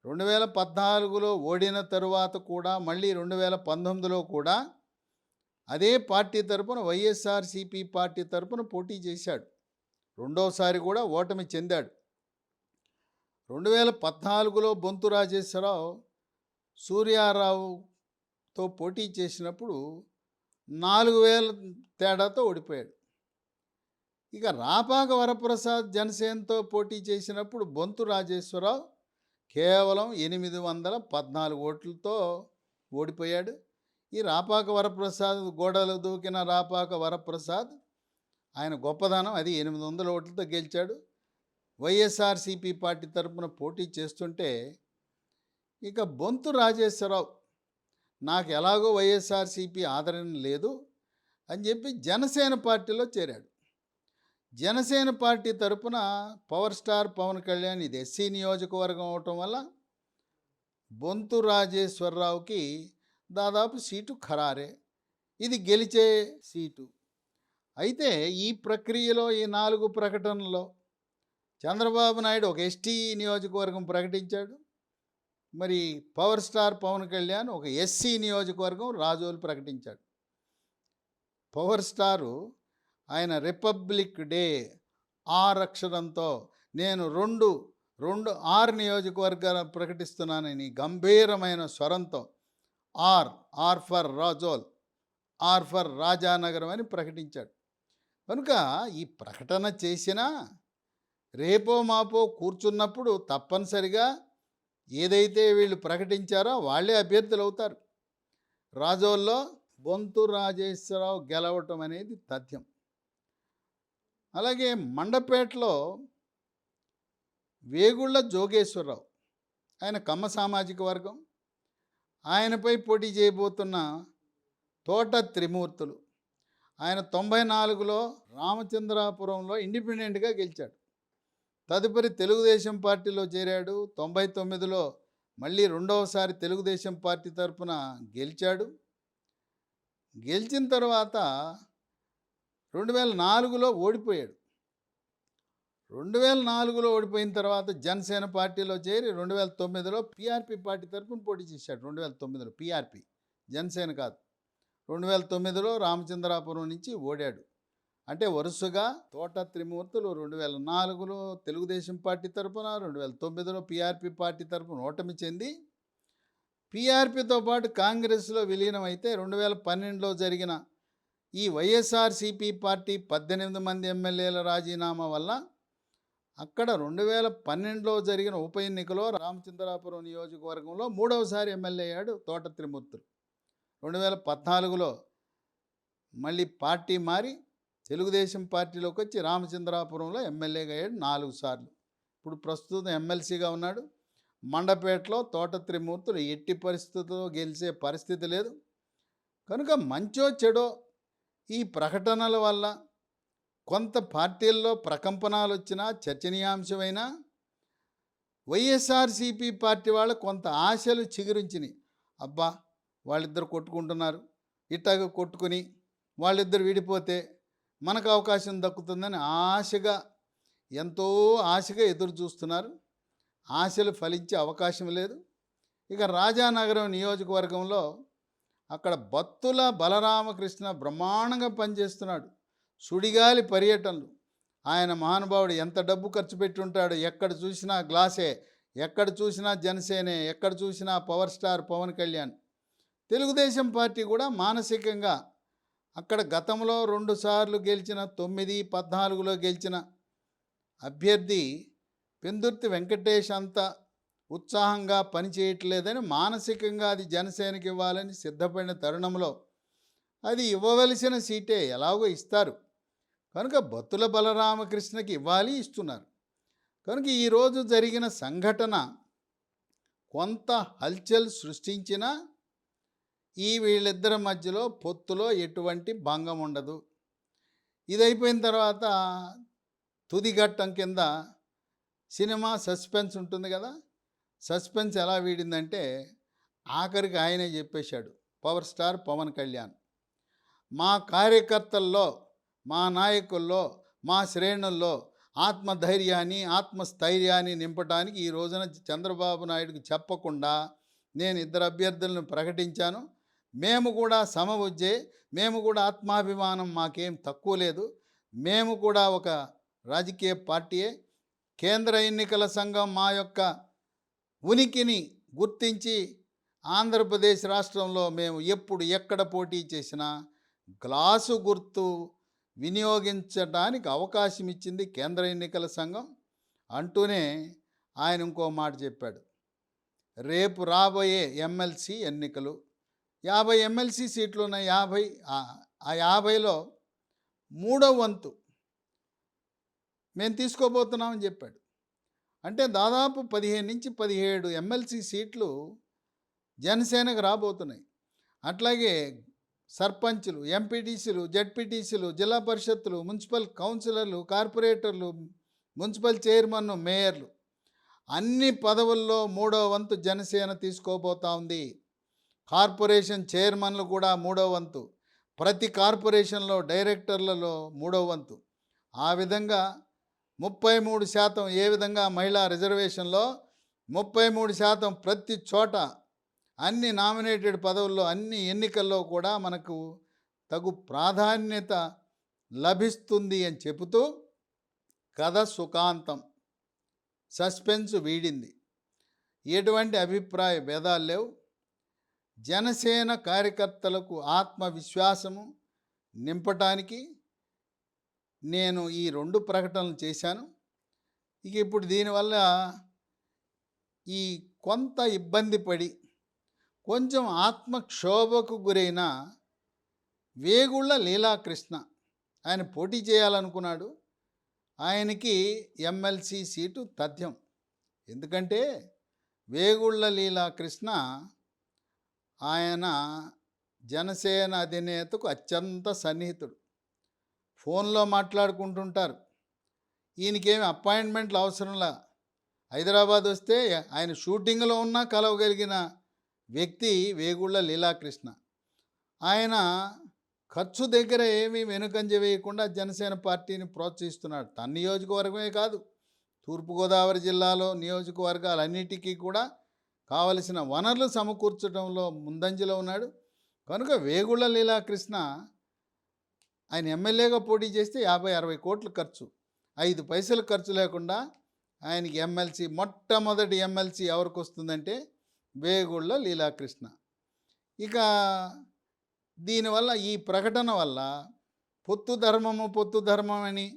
2014లో ఓడిన తరువాత కూడా మళ్ళీ 2019లో కూడా అదే పార్టీ తరపున వైఎస్ఆర్సీపీ పార్టీ తరపున పోటీ చేశాడు. రెండోసారి కూడా ఓటమి చెందాడు. 2014లో బొంతు రాజేశ్వరరావు సూర్యారావుతో పోటీ చేసినప్పుడు 4000 తేడాతో ఓడిపోయాడు. ఇక రాపాక వరప్రసాద్ జనసేనతో పోటీ చేసినప్పుడు బొంతు రాజేశ్వరరావు కేవలం 814 ఓట్లతో ఓడిపోయాడు. ఈ రాపాక వరప్రసాద్ గోడలు దూకిన రాపాక వరప్రసాద్ ఆయన గొప్పదనం అది 800 ఓట్లతో గెలిచాడు. వైఎస్ఆర్సీపీ పార్టీ తరపున పోటీ చేస్తుంటే ఇక బొంతు రాజేశ్వరరావు నాకు ఎలాగో వైఎస్ఆర్సీపీ ఆదరణ లేదు అని చెప్పి జనసేన పార్టీలో చేరాడు. జనసేన పార్టీ తరపున పవర్ స్టార్ పవన్ కళ్యాణ్ ఇది ఎస్సీ నియోజకవర్గం అవటం వల్ల బొంతు రాజేశ్వరరావుకి దాదాపు సీటు ఖరారే. ఇది గెలిచే సీటు. అయితే ఈ ప్రక్రియలో ఈ 4 ప్రకటనలో చంద్రబాబు నాయుడు ఒక ఎస్టీ నియోజకవర్గం ప్రకటించాడు. మరి పవర్ స్టార్ పవన్ కళ్యాణ్ ఒక ఎస్సీ నియోజకవర్గం రాజోలు ప్రకటించాడు. పవర్ స్టారు ఆయన రిపబ్లిక్ డే ఆర్ అక్షరంతో నేను రెండు 6 నియోజకవర్గాలు ప్రకటిస్తున్నానని గంభీరమైన స్వరంతో R for Razole, R for Rajanagaram అని ప్రకటించాడు. కనుక ఈ ప్రకటన చేసినా రేపో మాపో కూర్చున్నప్పుడు తప్పనిసరిగా ఏదైతే వీళ్ళు ప్రకటించారో వాళ్ళే అభ్యర్థులు అవుతారు. రాజోల్లో బొంతు రాజేశ్వరరావు గెలవటం అనేది తథ్యం. అలాగే మండపేటలో వేగుళ్ళ జోగేశ్వరరావు, ఆయన కమ్మ సామాజిక వర్గం, ఆయనపై పోటీ చేయబోతున్న తోట త్రిమూర్తులు, ఆయన 94లో రామచంద్రాపురంలో ఇండిపెండెంట్గా గెలిచాడు. తదుపరి తెలుగుదేశం పార్టీలో చేరాడు. 99లో మళ్ళీ రెండవసారి తెలుగుదేశం పార్టీ తరఫున గెలిచాడు. గెలిచిన తర్వాత 2004లో ఓడిపోయాడు. 2004లో ఓడిపోయిన తర్వాత జనసేన పార్టీలో చేరి 2009లో పీఆర్పీ పార్టీ తరఫున పోటీ చేశాడు. 2009లో పీఆర్పీ, జనసేన కాదు. 2009లో రామచంద్రాపురం నుంచి ఓడాడు. అంటే వరుసగా తోట త్రిమూర్తులు 2004లో తెలుగుదేశం పార్టీ తరఫున, 2009లో పీఆర్పీ పార్టీ తరఫున ఓటమి చెంది పీఆర్పీతో పాటు కాంగ్రెస్లో విలీనమైతే 2012లో జరిగిన ఈ వైఎస్ఆర్సీపీ పార్టీ 18 మంది ఎమ్మెల్యేల రాజీనామా వల్ల అక్కడ 2012లో జరిగిన ఉప ఎన్నికలో రామచంద్రాపురం నియోజకవర్గంలో 3వసారి ఎమ్మెల్యే అయ్యాడు తోట త్రిమూర్తులు. 2014లో మళ్ళీ పార్టీ మారి తెలుగుదేశం పార్టీలోకి వచ్చి రామచంద్రాపురంలో ఎమ్మెల్యేగా అయ్యాడు 4 సార్లు. ఇప్పుడు ప్రస్తుతం ఎమ్మెల్సీగా ఉన్నాడు. మండపేటలో తోట త్రిమూర్తులు ఎట్టి పరిస్థితుల్లో గెలిచే పరిస్థితి లేదు. కనుక మంచో చెడో ఈ ప్రకటనల వల్ల కొంత పార్టీల్లో ప్రకంపనాలు వచ్చినా చర్చనీయాంశమైనా వైఎస్ఆర్సీపీ పార్టీ వాళ్ళు కొంత ఆశలు చిగురించినాయి. అబ్బా వాళ్ళిద్దరు కొట్టుకుంటున్నారు, ఇట్టాగా కొట్టుకుని వాళ్ళిద్దరు విడిపోతే మనకు అవకాశం దక్కుతుందని ఎంతో ఆశగా ఎదురు చూస్తున్నారు. ఆశలు ఫలించే అవకాశం లేదు. ఇక రాజానగరం నియోజకవర్గంలో అక్కడ బత్తుల బలరామకృష్ణ బ్రహ్మాండంగా పనిచేస్తున్నాడు. సుడిగాలి పర్యటనలు. ఆయన మహానుభావుడు ఎంత డబ్బు ఖర్చు పెట్టి ఉంటాడు. ఎక్కడ చూసినా గ్లాసే ఎక్కడ చూసినా జనసేనే, ఎక్కడ చూసినా power star Pawan Kalyan. Telugu Desam party కూడా మానసికంగా అక్కడ గతంలో 2 సార్లు గెలిచిన 9, 14లో గెలిచిన అభ్యర్థి పెందుర్తి వెంకటేష్ అంత ఉత్సాహంగా పనిచేయట్లేదని మానసికంగా అది జనసేనకి ఇవ్వాలని సిద్ధపడిన తరుణంలో అది ఇవ్వవలసిన సీటే ఎలాగో ఇస్తారు కనుక బత్తుల బలరామకృష్ణకి ఇవ్వాలి, ఇస్తున్నారు. కనుక ఈరోజు జరిగిన సంఘటన కొంత హల్చల్ సృష్టించిన ఈ వీళ్ళిద్దరి మధ్యలో పొత్తులో ఎటువంటి భంగం ఉండదు. ఇది అయిపోయిన తర్వాత తుది ఘట్టం కింద సినిమా సస్పెన్స్ ఉంటుంది కదా, సస్పెన్స్ ఎలా వీడిందంటే ఆఖరికి ఆయనే చెప్పేశాడు పవర్ స్టార్ పవన్ కళ్యాణ్, మా కార్యకర్తల్లో, మా నాయకుల్లో, మా శ్రేణుల్లో ఆత్మధైర్యాన్ని, ఆత్మస్థైర్యాన్ని నింపడానికి ఈ రోజున చంద్రబాబు నాయుడుకి చెప్పకుండా నేను 2 అభ్యర్థులను ప్రకటించాను. మేము కూడా సమబుజ్జే, మేము కూడా ఆత్మాభిమానం మాకేం తక్కువ లేదు, మేము కూడా ఒక రాజకీయ పార్టీయే. కేంద్ర ఎన్నికల సంఘం మా యొక్క ఉనికిని గుర్తించి ఆంధ్రప్రదేశ్ రాష్ట్రంలో మేము ఎప్పుడు ఎక్కడ పోటీ చేసినా గ్లాసు గుర్తు వినియోగించడానికి అవకాశం ఇచ్చింది కేంద్ర ఎన్నికల సంఘం అంటూనే ఆయన ఇంకో మాట చెప్పాడు. రేపు రాబోయే ఎమ్మెల్సీ ఎన్నికలు 50 ఎమ్మెల్సీ సీట్లు ఉన్న 50, ఆ 50లో 3వ వంతు మేము తీసుకోబోతున్నామని చెప్పాడు. అంటే దాదాపు 15 నుంచి 17 ఎమ్మెల్సీ సీట్లు జనసేనకు రాబోతున్నాయి. అట్లాగే సర్పంచులు, ఎంపీటీసీలు, జడ్పీటీసీలు, జిల్లా పరిషత్తులు, మున్సిపల్ కౌన్సిలర్లు, కార్పొరేటర్లు, మున్సిపల్ చైర్మన్, మేయర్లు అన్ని పదవుల్లో 3వ వంతు జనసేన తీసుకోబోతా ఉంది. కార్పొరేషన్ చైర్మన్లు కూడా 3వ వంతు, ప్రతి కార్పొరేషన్లో డైరెక్టర్లలో 3వ వంతు. ఆ విధంగా 33% ఏ విధంగా మహిళా రిజర్వేషన్లో 33% ప్రతి చోట అన్ని నామినేటెడ్ పదవుల్లో అన్ని ఎన్నికల్లో కూడా మనకు తగు ప్రాధాన్యత లభిస్తుంది అని చెబుతూ కథ సుఖాంతం, సస్పెన్స్ వీడింది. ఎటువంటి అభిప్రాయ భేదాలు లేవు. జనసేన కార్యకర్తలకు ఆత్మవిశ్వాసము నింపటానికి నేను ఈ 2 ప్రకటనలు చేశాను. ఇక ఇప్పుడు దీనివల్ల ఈ కొంత ఇబ్బంది పడి కొంచెం ఆత్మక్షోభకు గురైన వేగుళ్ళ లీలాకృష్ణ, ఆయన పోటీ చేయాలనుకున్నాడు. ఆయనకి ఎమ్మెల్సీ సీటు తథ్యం. ఎందుకంటే వేగుళ్ళ లీలాకృష్ణ ఆయన జనసేన అధినేతకు అత్యంత సన్నిహితుడు. ఫోన్లో మాట్లాడుకుంటుంటారు. ఈయనకేమి అపాయింట్మెంట్లు అవసరంలా, హైదరాబాద్ వస్తే ఆయన షూటింగ్లో ఉన్నా కలవగలిగిన వ్యక్తి వేగుళ్ళ లీలాకృష్ణ. ఆయన ఖర్చు దగ్గర ఏమీ వెనుకంజ వేయకుండా జనసేన పార్టీని ప్రోత్సహిస్తున్నాడు. తన నియోజకవర్గమే కాదు, తూర్పుగోదావరి జిల్లాలో నియోజకవర్గాలన్నిటికీ కూడా కావలసిన వనరులు సమకూర్చడంలో ముందంజలో ఉన్నాడు. కనుక వేగుళ్ళ లీలాకృష్ణ ఆయన ఎమ్మెల్యేగా పోటీ చేస్తే 50-60 కోట్లు ఖర్చు, 5 పైసలు ఖర్చు లేకుండా ఆయనకి ఎమ్మెల్సీ, మొట్టమొదటి ఎమ్మెల్సీ ఎవరికి వస్తుందంటే వేగుళ్ళ లీలాకృష్ణ. ఇక దీనివల్ల, ఈ ప్రకటన వల్ల పొత్తు ధర్మం అని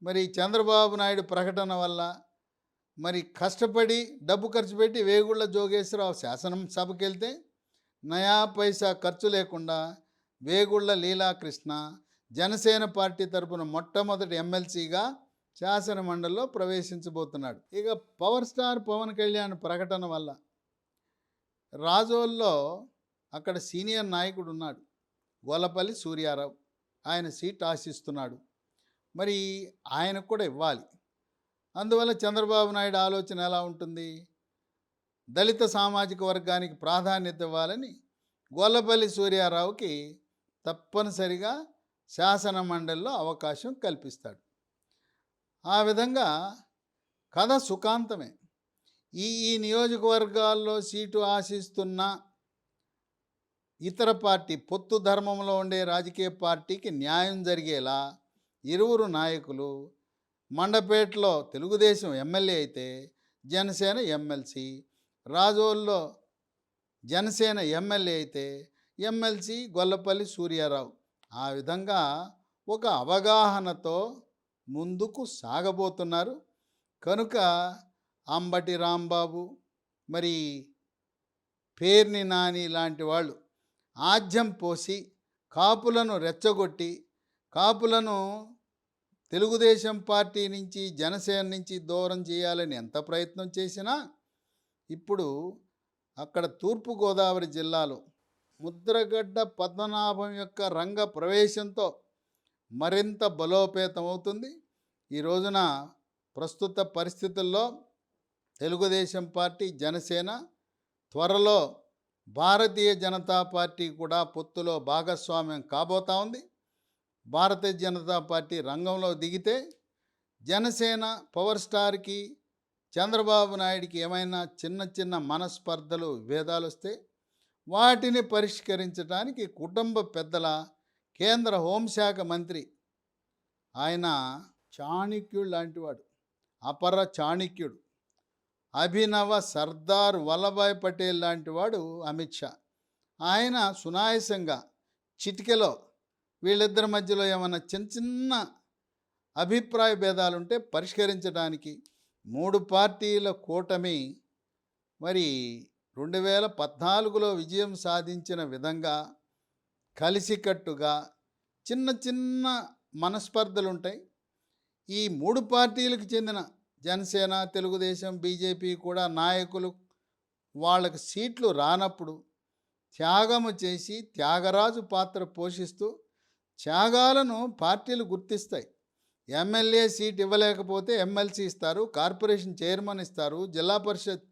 మరి చంద్రబాబు నాయుడు ప్రకటన వల్ల మరి కష్టపడి డబ్బు ఖర్చు పెట్టి వేగుళ్ళ జోగేశ్వరరావు శాసనసభకి వెళ్తే నయా పైసా ఖర్చు లేకుండా వేగుళ్ళ లీలాకృష్ణ జనసేన పార్టీ తరపున మొట్టమొదటి ఎమ్మెల్సీగా శాసన మండలిలో ప్రవేశించబోతున్నాడు. ఇక పవర్ స్టార్ పవన్ కళ్యాణ్ ప్రకటన వల్ల రాజోల్లో అక్కడ సీనియర్ నాయకుడు ఉన్నాడు, గోలపల్లి సూర్యారావు. ఆయన సీట్ ఆశిస్తున్నాడు. మరి ఆయనకు కూడా ఇవ్వాలి. అందువల్ల చంద్రబాబు నాయుడు ఆలోచన ఎలా ఉంటుంది? దళిత సామాజిక వర్గానికి ప్రాధాన్యత ఇవ్వాలని గోలపల్లి సూర్యారావుకి తప్పనిసరిగా శాసన మండలిలో అవకాశం కల్పిస్తాడు. ఆ విధంగా కథ సుఖాంతమే. ఈ నియోజకవర్గాల్లో సీటు ఆశిస్తున్న ఇతర పార్టీ, పొత్తు ధర్మంలో ఉండే రాజకీయ పార్టీకి న్యాయం జరిగేలా ఇరువురు నాయకులు, మండపేటలో తెలుగుదేశం ఎమ్మెల్యే అయితే జనసేన ఎమ్మెల్సీ, రాజోల్లో జనసేన ఎమ్మెల్యే అయితే ఎమ్మెల్సీ గొల్లపల్లి సూర్యారావు. ఆ విధంగా ఒక అవగాహనతో ముందుకు సాగబోతున్నారు. కనుక అంబటి రాంబాబు, మరి పేర్ని నాని లాంటి వాళ్ళు ఆజ్యం పోసి కాపులను రెచ్చగొట్టి, కాపులను తెలుగుదేశం పార్టీ నుంచి జనసేన నుంచి దూరం చేయాలని ఎంత ప్రయత్నం చేసినా ఇప్పుడు అక్కడ తూర్పుగోదావరి జిల్లాలో ముద్రగడ్డ పద్మనాభం యొక్క రంగ ప్రవేశంతో మరింత బలోపేతమవుతుంది. ఈ రోజున ప్రస్తుత పరిస్థితుల్లో తెలుగుదేశం పార్టీ, జనసేన, త్వరలో భారతీయ జనతా పార్టీ కూడా పొత్తులో భాగస్వామ్యం కాబోతా ఉంది. భారతీయ జనతా పార్టీ రంగంలో దిగితే జనసేన పవర్ స్టార్కి, చంద్రబాబు నాయుడికి ఏమైనా చిన్న చిన్న మనస్పర్ధలు, విభేదాలు వస్తే వాటిని పరిష్కరించడానికి కుటుంబ పెద్దల కేంద్ర హోంశాఖ మంత్రి, ఆయన చాణక్యుడు లాంటివాడు, అపర చాణక్యుడు, అభినవ సర్దార్ వల్లభాయ్ పటేల్ లాంటివాడు అమిత్ షా. ఆయన సునాయాసంగా చిటికెలో వీళ్ళిద్దరి మధ్యలో ఏమైనా చిన్న చిన్న అభిప్రాయ భేదాలుంటే పరిష్కరించడానికి 3 పార్టీల కూటమి మరి 2014లో విజయం సాధించిన విధంగా కలిసికట్టుగా చిన్న చిన్న మనస్పర్ధలు ఉంటాయి. ఈ 3 పార్టీలకు చెందిన జనసేన, తెలుగుదేశం, బీజేపీ కూడా నాయకులు వాళ్ళకి సీట్లు రానప్పుడు త్యాగము చేసి త్యాగరాజు పాత్ర పోషిస్తూ త్యాగాలను పార్టీలు గుర్తిస్తాయి. ఎమ్మెల్యే సీట్ ఇవ్వలేకపోతే ఎమ్మెల్సీ ఇస్తారు, కార్పొరేషన్ చైర్మన్ ఇస్తారు, జిల్లా పరిషత్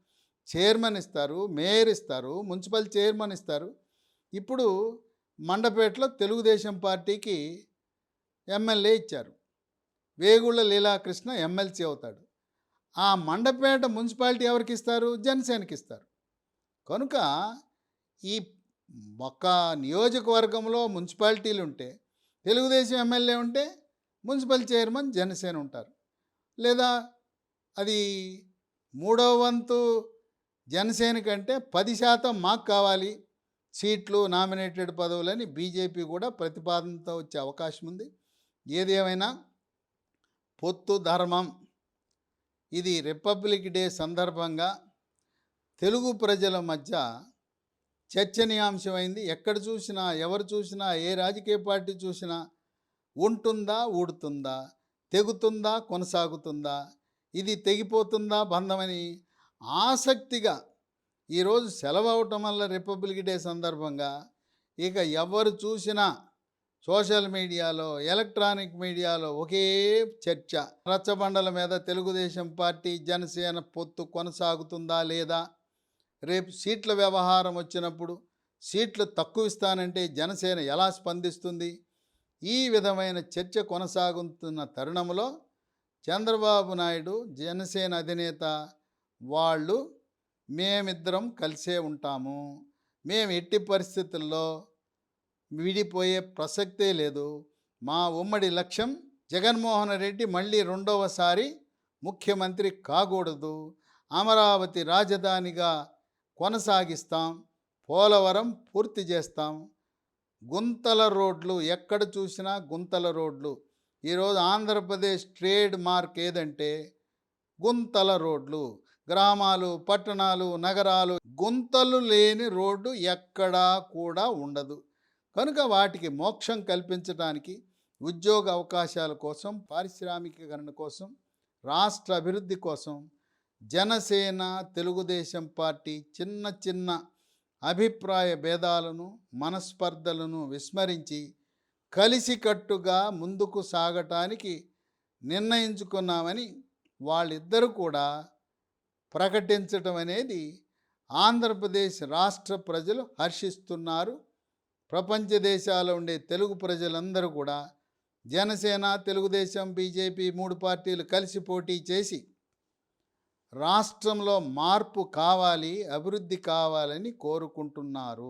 చైర్మన్ ఇస్తారు, మేయర్ ఇస్తారు, మున్సిపల్ చైర్మన్ ఇస్తారు. ఇప్పుడు మండపేటలో తెలుగుదేశం పార్టీకి ఎమ్మెల్యే ఇచ్చారు, వేగుళ్ళ లీలాకృష్ణ ఎమ్మెల్సీ అవుతాడు. ఆ మండపేట మున్సిపాలిటీ ఎవరికి ఇస్తారు? జనసేనకి ఇస్తారు. కనుక ఈ ఒక్క నియోజకవర్గంలో మున్సిపాలిటీలు ఉంటే తెలుగుదేశం ఎమ్మెల్యే ఉంటే మున్సిపల్ చైర్మన్ జనసేన ఉంటారు. లేదా అది 3వ వంతు జనసేన కంటే 10% మాకు కావాలి సీట్లు, నామినేటెడ్ పదవులని బీజేపీ కూడా ప్రతిపాదనతో వచ్చే అవకాశం ఉంది. ఏది ఏమైనా పొత్తు ధర్మం, ఇది రిపబ్లిక్ డే సందర్భంగా తెలుగు ప్రజల మధ్య చర్చనీయాంశమైంది. ఎక్కడ చూసినా, ఎవరు చూసినా, ఏ రాజకీయ పార్టీ చూసినా ఉంటుందా, ఊడుతుందా, తెగుతుందా, కొనసాగుతుందా, ఇది తెగిపోతుందా బంధమని ఆసక్తిగా ఈరోజు సెలవు అవటం వల్ల రిపబ్లిక్ డే సందర్భంగా ఇక ఎవరు చూసినా సోషల్ మీడియాలో, ఎలక్ట్రానిక్ మీడియాలో ఒకే చర్చ. రచ్చబండల మీద తెలుగుదేశం పార్టీ, జనసేన పొత్తు కొనసాగుతుందా లేదా, రేపు సీట్ల వ్యవహారం వచ్చినప్పుడు సీట్లు తక్కువ ఇస్తానంటే జనసేన ఎలా స్పందిస్తుంది, ఈ విధమైన చర్చ కొనసాగుతున్న తరుణంలో చంద్రబాబు నాయుడు, జనసేన అధినేత వాళ్ళు మేమిద్దరం కలిసే ఉంటాము, మేము ఎట్టి పరిస్థితుల్లో విడిపోయే ప్రసక్తే లేదు, మా ఉమ్మడి లక్ష్యం జగన్మోహన్ రెడ్డి మళ్ళీ 2వసారి ముఖ్యమంత్రి కాకూడదు, అమరావతి రాజధానిగా కొనసాగిస్తాం, పోలవరం పూర్తి చేస్తాం, గుంతల రోడ్లు ఎక్కడ చూసినా గుంతల రోడ్లు. ఈరోజు ఆంధ్రప్రదేశ్ ట్రేడ్ మార్క్ ఏదంటే గుంతల రోడ్లు. గ్రామాలు, పట్టణాలు, నగరాలు గుంతలు లేని రోడ్డు ఎక్కడా కూడా ఉండదు. కనుక వాటికి మోక్షం కల్పించడానికి, ఉద్యోగ అవకాశాల కోసం, పారిశ్రామికీకరణ కోసం, రాష్ట్ర అభివృద్ధి కోసం జనసేన, తెలుగుదేశం పార్టీ చిన్న చిన్న అభిప్రాయ భేదాలను, మనస్పర్ధలను విస్మరించి కలిసికట్టుగా ముందుకు సాగటానికి నిర్ణయించుకున్నామని వాళ్ళిద్దరూ కూడా ప్రకటించటం అనేది ఆంధ్రప్రదేశ్ రాష్ట్ర ప్రజలు హర్షిస్తున్నారు. ప్రపంచ దేశాల్లో ఉండే తెలుగు ప్రజలందరూ కూడా జనసేన, తెలుగుదేశం, బీజేపీ 3 పార్టీలు కలిసి పోటీ చేసి రాష్ట్రంలో మార్పు కావాలి, అభివృద్ధి కావాలని కోరుకుంటున్నారు.